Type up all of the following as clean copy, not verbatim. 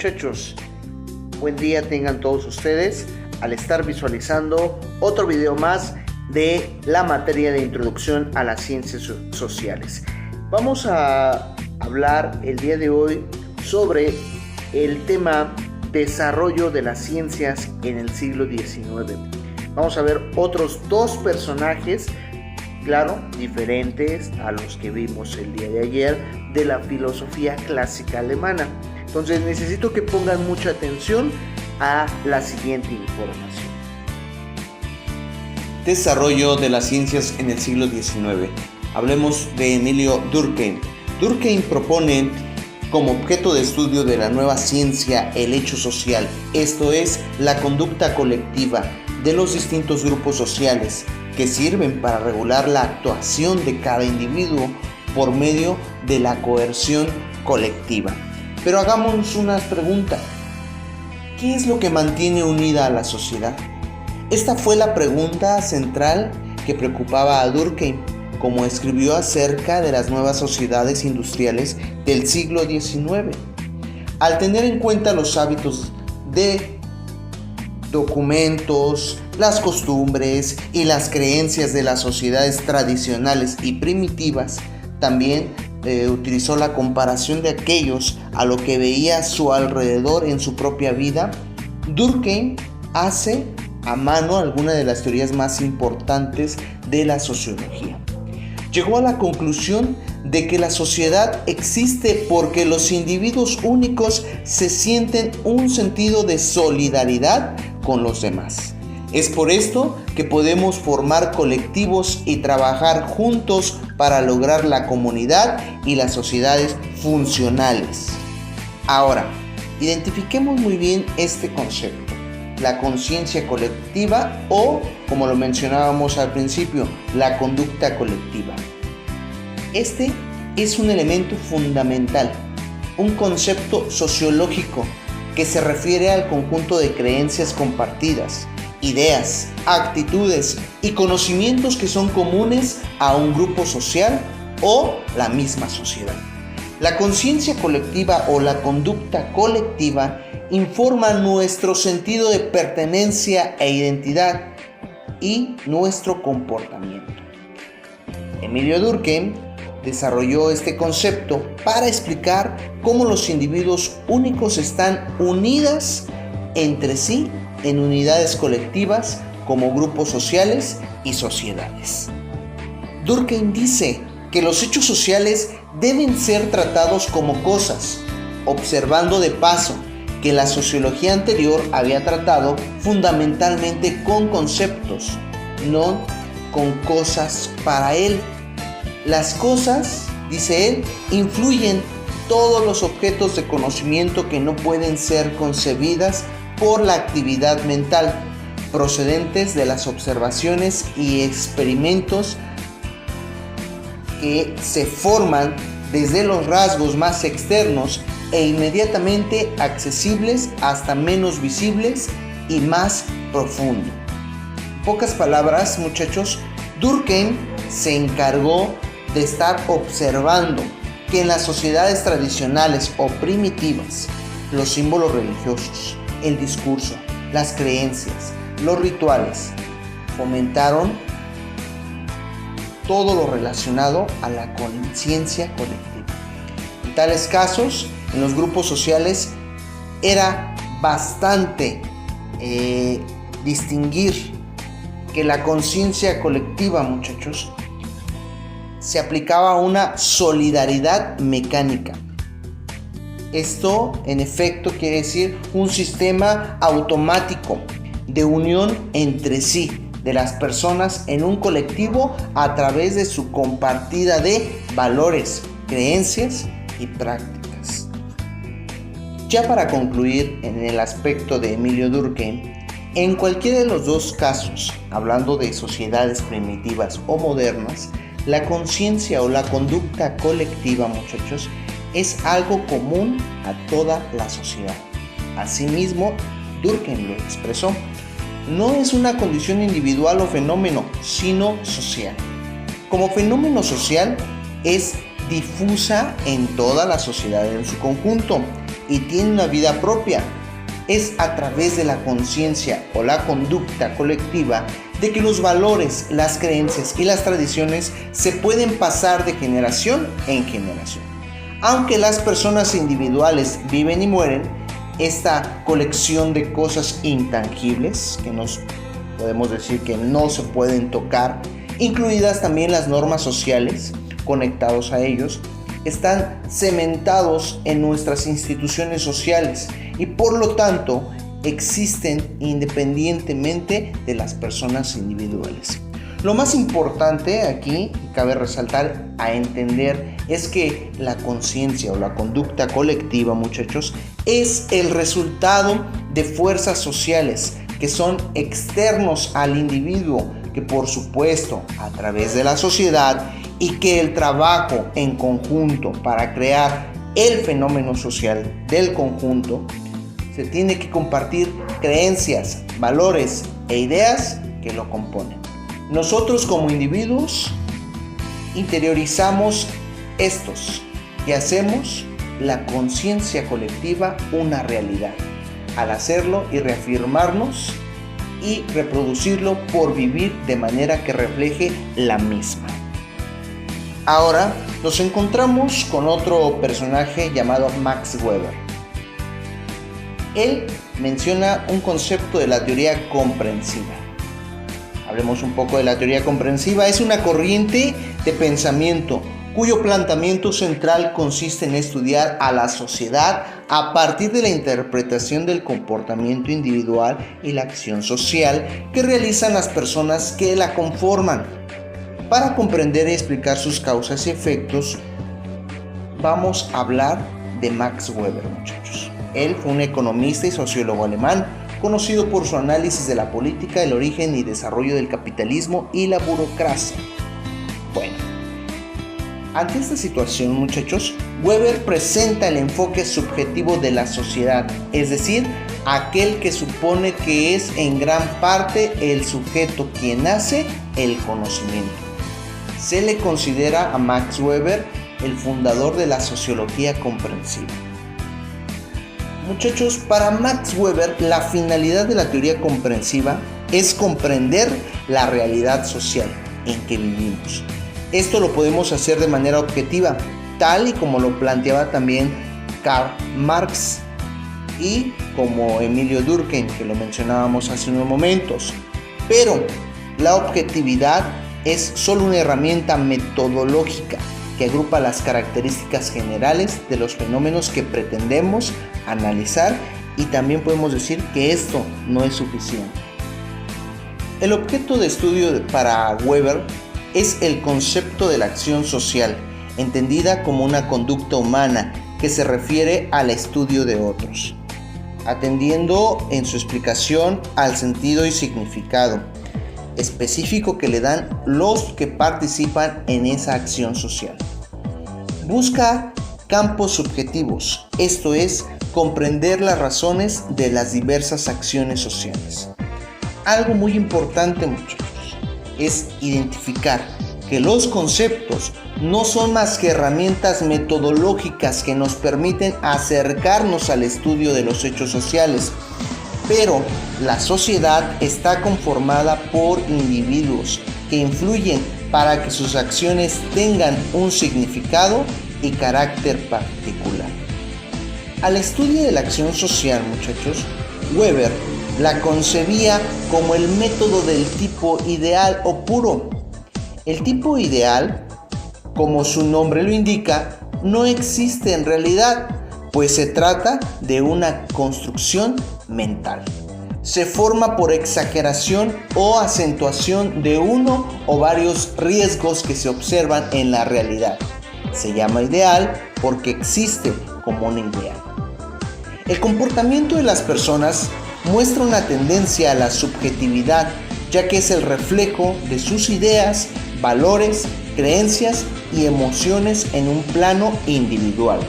muchachos? Buen día tengan todos ustedes al estar visualizando otro video más de la materia de introducción a las ciencias sociales. Vamos a hablar el día de hoy sobre el tema desarrollo de las ciencias en el siglo XIX. Vamos a ver otros dos personajes, claro, diferentes a los que vimos el día de ayer de la filosofía clásica alemana. Entonces necesito que pongan mucha atención a la siguiente información. Desarrollo de las ciencias en el siglo XIX. Hablemos de Emilio Durkheim. Durkheim propone como objeto de estudio de la nueva ciencia el hecho social, esto es, la conducta colectiva de los distintos grupos sociales que sirven para regular la actuación de cada individuo por medio de la coerción colectiva. Pero hagamos una pregunta. ¿Qué es lo que mantiene unida a la sociedad? Esta fue la pregunta central que preocupaba a Durkheim, como escribió acerca de las nuevas sociedades industriales del siglo XIX. Al tener en cuenta los hábitos de documentos, las costumbres y las creencias de las sociedades tradicionales y primitivas, también utilizó la comparación de aquellos a lo que veía a su alrededor en su propia vida. Durkheim hace a mano algunas de las teorías más importantes de la sociología. Llegó a la conclusión de que la sociedad existe porque los individuos únicos se sienten un sentido de solidaridad con los demás. Es por esto que podemos formar colectivos y trabajar juntos para lograr la comunidad y las sociedades funcionales. Ahora, identifiquemos muy bien este concepto, la conciencia colectiva o, como lo mencionábamos al principio, la conducta colectiva. Este es un elemento fundamental, un concepto sociológico que se refiere al conjunto de creencias compartidas, ideas, actitudes y conocimientos que son comunes a un grupo social o la misma sociedad. La conciencia colectiva o la conducta colectiva informa nuestro sentido de pertenencia e identidad y nuestro comportamiento. Emilio Durkheim desarrolló este concepto para explicar cómo los individuos únicos están unidas entre sí en unidades colectivas como grupos sociales y sociedades. Durkheim dice que los hechos sociales deben ser tratados como cosas, observando de paso que la sociología anterior había tratado fundamentalmente con conceptos, no con cosas para él. Las cosas, dice él, influyen todos los objetos de conocimiento que no pueden ser concebidas por la actividad mental, procedentes de las observaciones y experimentos que se forman desde los rasgos más externos e inmediatamente accesibles hasta menos visibles y más profundo. En pocas palabras, muchachos, Durkheim se encargó de estar observando que en las sociedades tradicionales o primitivas, los símbolos religiosos, el discurso, las creencias, los rituales, fomentaron todo lo relacionado a la conciencia colectiva. En tales casos, en los grupos sociales era bastante distinguir que la conciencia colectiva, muchachos, se aplicaba a una solidaridad mecánica. Esto, en efecto, quiere decir un sistema automático de unión entre sí de las personas en un colectivo a través de su compartida de valores, creencias y prácticas. Ya para concluir en el aspecto de Emilio Durkheim, en cualquiera de los dos casos, hablando de sociedades primitivas o modernas, la conciencia o la conducta colectiva, muchachos, es algo común a toda la sociedad. Asimismo, Durkheim lo expresó. No es una condición individual o fenómeno, sino social. Como fenómeno social, es difusa en toda la sociedad en su conjunto. y tiene una vida propia. Es a través de la conciencia o la conducta colectiva de que los valores, las creencias y las tradiciones se pueden pasar de generación en generación. Aunque las personas individuales viven y mueren, esta colección de cosas intangibles, que nos podemos decir que no se pueden tocar, incluidas también las normas sociales conectados a ellos, están cementados en nuestras instituciones sociales y por lo tanto existen independientemente de las personas individuales. Lo más importante aquí, y cabe resaltar a entender, es que la conciencia o la conducta colectiva, muchachos, es el resultado de fuerzas sociales que son externos al individuo, que por supuesto a través de la sociedad, y que el trabajo en conjunto para crear el fenómeno social del conjunto se tiene que compartir creencias, valores e ideas que lo componen. Nosotros como individuos interiorizamos estos y hacemos la conciencia colectiva una realidad al hacerlo y reafirmarnos y reproducirlo por vivir de manera que refleje la misma. Ahora nos encontramos con otro personaje llamado Max Weber. Él menciona un concepto de la teoría comprensiva. Hablemos un poco de la teoría comprensiva. Es una corriente de pensamiento cuyo planteamiento central consiste en estudiar a la sociedad a partir de la interpretación del comportamiento individual y la acción social que realizan las personas que la conforman. Para comprender y explicar sus causas y efectos, vamos a hablar de Max Weber, muchachos. Él fue un economista y sociólogo alemán, conocido por su análisis de la política, el origen y desarrollo del capitalismo y la burocracia. Bueno, ante esta situación, muchachos, Weber presenta el enfoque subjetivo de la sociedad, es decir, aquel que supone que es en gran parte el sujeto quien hace el conocimiento. Se le considera a Max Weber el fundador de la sociología comprensiva. Muchachos, para Max Weber, la finalidad de la teoría comprensiva es comprender la realidad social en que vivimos. Esto lo podemos hacer de manera objetiva, tal y como lo planteaba también Karl Marx y como Emilio Durkheim, que lo mencionábamos hace unos momentos. Pero la objetividad es solo una herramienta metodológica que agrupa las características generales de los fenómenos que pretendemos analizar, y también podemos decir que esto no es suficiente. El objeto de estudio para Weber es el concepto de la acción social, entendida como una conducta humana que se refiere al estudio de otros, atendiendo en su explicación al sentido y significado específico que le dan los que participan en esa acción social. Busca campos subjetivos, esto es, comprender las razones de las diversas acciones sociales. Algo muy importante, muchachos, es identificar que los conceptos no son más que herramientas metodológicas que nos permiten acercarnos al estudio de los hechos sociales, pero la sociedad está conformada por individuos que influyen para que sus acciones tengan un significado y carácter particular. Al estudio de la acción social, muchachos, Weber la concebía como el método del tipo ideal o puro. El tipo ideal, como su nombre lo indica, no existe en realidad, pues se trata de una construcción mental. Se forma por exageración o acentuación de uno o varios riesgos que se observan en la realidad. Se llama ideal porque existe como una idea. El comportamiento de las personas muestra una tendencia a la subjetividad, ya que es el reflejo de sus ideas, valores, creencias y emociones en un plano individual.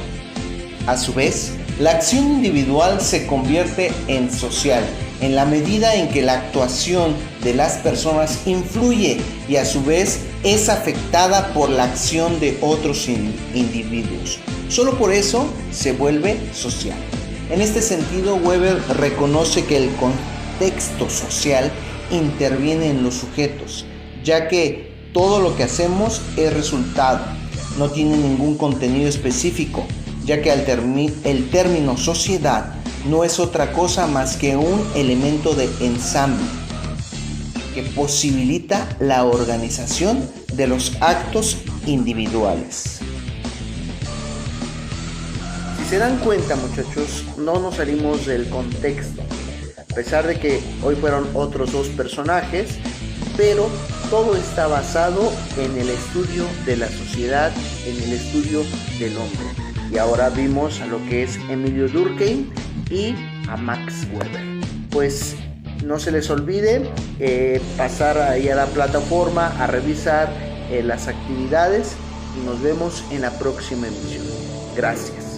A su vez, la acción individual se convierte en social en la medida en que la actuación de las personas influye y a su vez es afectada por la acción de otros individuos. Solo por eso se vuelve social. En este sentido, Weber reconoce que el contexto social interviene en los sujetos, ya que todo lo que hacemos es resultado, no tiene ningún contenido específico, ya que el término sociedad no es otra cosa más que un elemento de ensamble que posibilita la organización de los actos individuales. Si se dan cuenta, muchachos, no nos salimos del contexto, a pesar de que hoy fueron otros dos personajes, pero todo está basado en el estudio de la sociedad, en el estudio del hombre. Y ahora vimos a lo que es Emilio Durkheim y a Max Weber. Pues no se les olvide pasar ahí a la plataforma a revisar las actividades y nos vemos en la próxima emisión. Gracias.